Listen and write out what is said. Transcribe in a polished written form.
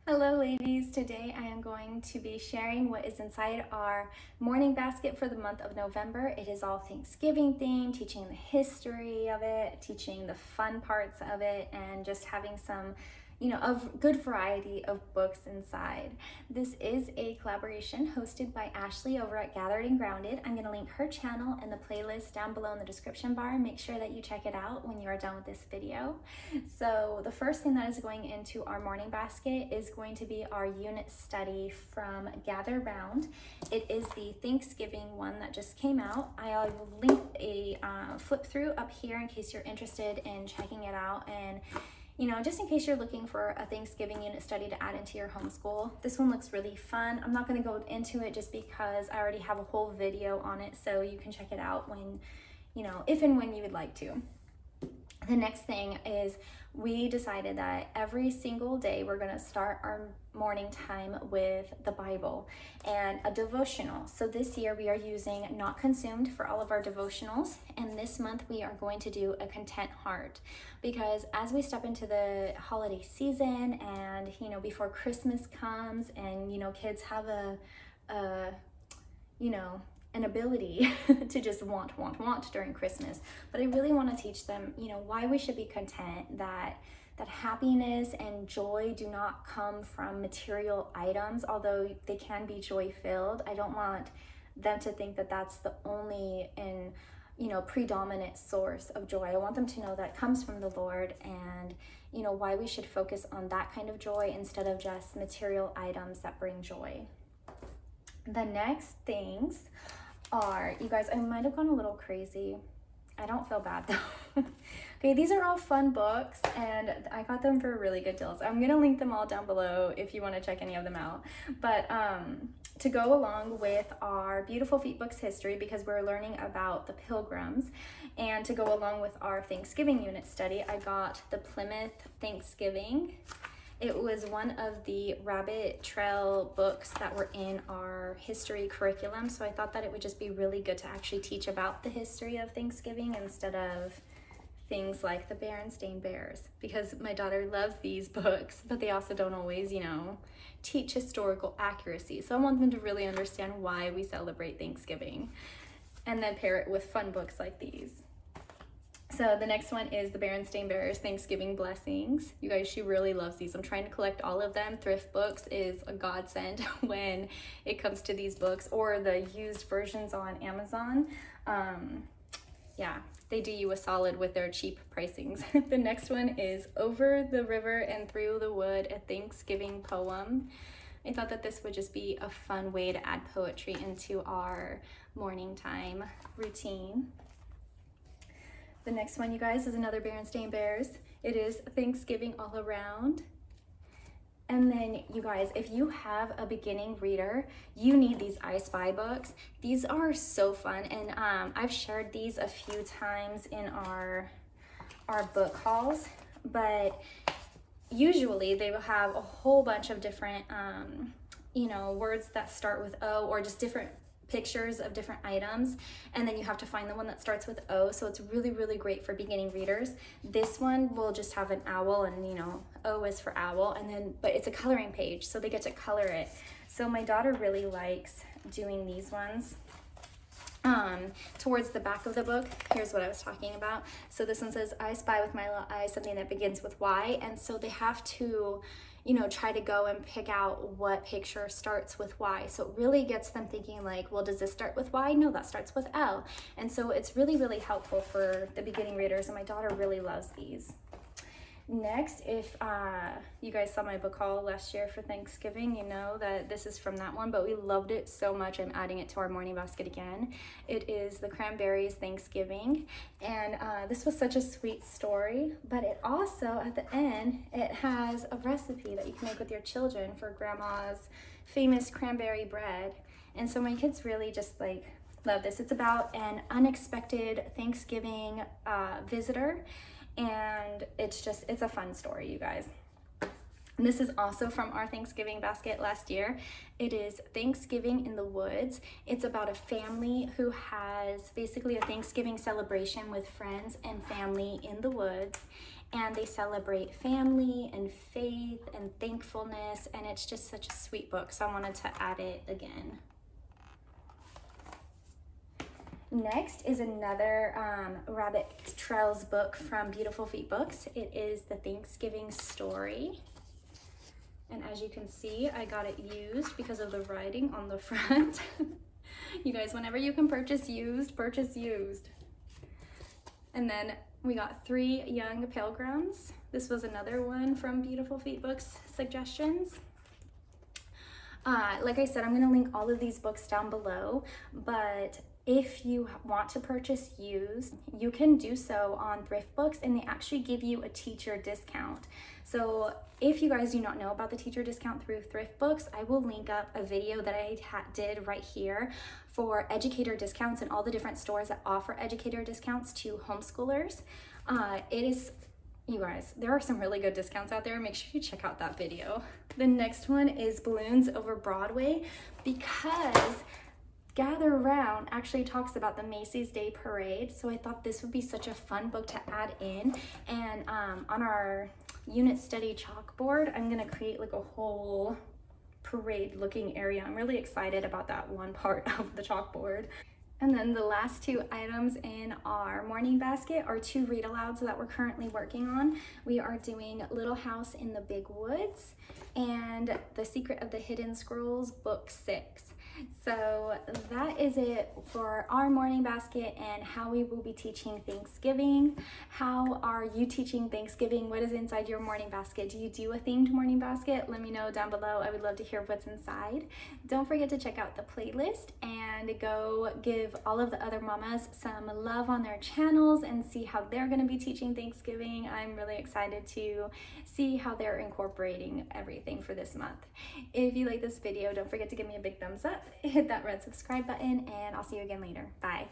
Hello ladies, today I am going to be sharing what is inside our morning basket for the month of November. It is all Thanksgiving themed, teaching the history of it, teaching the fun parts of it, and just having some of good variety of books inside. This is a collaboration hosted by Ashlee over at Gathered and Grounded. I'm going to link her channel and the playlist down below in the description bar. Make sure that you check it out when you are done with this video. So the first thing that is going into our morning basket is going to be our unit study from Gather Round. It is the Thanksgiving one that just came out. I'll link a flip through up here in case you're interested in checking it out, and just in case you're looking for a Thanksgiving unit study to add into your homeschool. This one looks really fun. I'm not going to go into it just because I already have a whole video on it, so you can check it out when, if and when you would like to. The next thing is we decided that every single day we're going to start our morning time with the Bible and a devotional. So this year we are using Not Consumed for all of our devotionals, and this month we are going to do a Content Heart, because as we step into the holiday season and before Christmas comes and kids have an ability to just want during Christmas. But I really want to teach them, why we should be content, that happiness and joy do not come from material items, although they can be joy-filled. I don't want them to think that that's the only and predominant source of joy. I want them to know that it comes from the Lord, and why we should focus on that kind of joy instead of just material items that bring joy. The next things are, you guys, I might have gone a little crazy. I don't feel bad though. Okay, these are all fun books and I got them for really good deals. I'm gonna link them all down below if you want to check any of them out. But to go along with our Beautiful Feet Books history, because we're learning about the Pilgrims, and to go along with our Thanksgiving unit study, I got the Plymouth Thanksgiving. It was one of the rabbit trail books that were in our history curriculum, so I thought that it would just be really good to actually teach about the history of Thanksgiving instead of things like the Berenstain bears, because my daughter loves these books, but they also don't always, teach historical accuracy. So I want them to really understand why we celebrate Thanksgiving, and then pair it with fun books like these. So the next one is the Berenstain Bears Thanksgiving Blessings. You guys, she really loves these. I'm trying to collect all of them. Thrift Books is a godsend when it comes to these books, or the used versions on Amazon. Yeah, they do you a solid with their cheap pricings. The next one is Over the River and Through the Wood, a Thanksgiving poem. I thought that this would just be a fun way to add poetry into our morning time routine. The next one, you guys, is another Berenstain Bears. It is Thanksgiving All Around. And then, you guys, if you have a beginning reader, you need these I Spy books. These are so fun, and I've shared these a few times in our book hauls, but usually they will have a whole bunch of different, words that start with O, or just different pictures of different items, and then you have to find the one that starts with O. So it's really, really great for beginning readers. This one will just have an owl, and O is for owl, and then but it's a coloring page, so they get to color it. So my daughter really likes doing these ones. Towards the back of the book, here's what I was talking about. So this one says, I spy with my little eye something that begins with Y, and so they have to try to go and pick out what picture starts with Y. So it really gets them thinking like, well, does this start with Y? No, that starts with L. And so it's really, really helpful for the beginning readers, and my daughter really loves these. Next, if you guys saw my book haul last year for Thanksgiving, you know that this is from that one, but we loved it so much I'm adding it to our morning basket again. It is the Cranberry Thanksgiving, and this was such a sweet story, but it also, at the end, it has a recipe that you can make with your children for grandma's famous cranberry bread. And so my kids really just love this. It's about an unexpected Thanksgiving visitor, and it's a fun story, you guys. And this is also from our Thanksgiving basket last year. It is Thanksgiving in the Woods. It's about a family who has basically a Thanksgiving celebration with friends and family in the woods. and they celebrate family and faith and thankfulness, and it's just such a sweet book, so I wanted to add it again. Next is another Rabbit Trails book from Beautiful Feet Books. It is the Thanksgiving story. And as you can see, I got it used because of the writing on the front. You guys, whenever you can purchase used, purchase used. And then we got 3 Young Pilgrims. This was another one from Beautiful Feet Books suggestions. Like I said, I'm gonna link all of these books down below, but if you want to purchase used, you can do so on Thrift Books, and they actually give you a teacher discount. So if you guys do not know about the teacher discount through Thrift Books, I will link up a video that I did right here for educator discounts and all the different stores that offer educator discounts to homeschoolers. You guys, there are some really good discounts out there. Make sure you check out that video. The next one is Balloons Over Broadway, because Gather Round actually talks about the Macy's Day Parade, so I thought this would be such a fun book to add in. And on our unit study chalkboard, I'm gonna create like a whole parade looking area. I'm really excited about that one part of the chalkboard. And then the last 2 items in our morning basket are 2 read alouds that we're currently working on. We are doing Little House in the Big Woods and The Secret of the Hidden Scrolls, Book 6. So that is it for our morning basket and how we will be teaching Thanksgiving. How are you teaching Thanksgiving? What is inside your morning basket? Do you do a themed morning basket? Let me know down below. I would love to hear what's inside. Don't forget to check out the playlist and go give all of the other mamas some love on their channels and see how they're going to be teaching Thanksgiving. I'm really excited to see how they're incorporating everything for this month. If you like this video, don't forget to give me a big thumbs up, hit that red subscribe button, and I'll see you again later. Bye.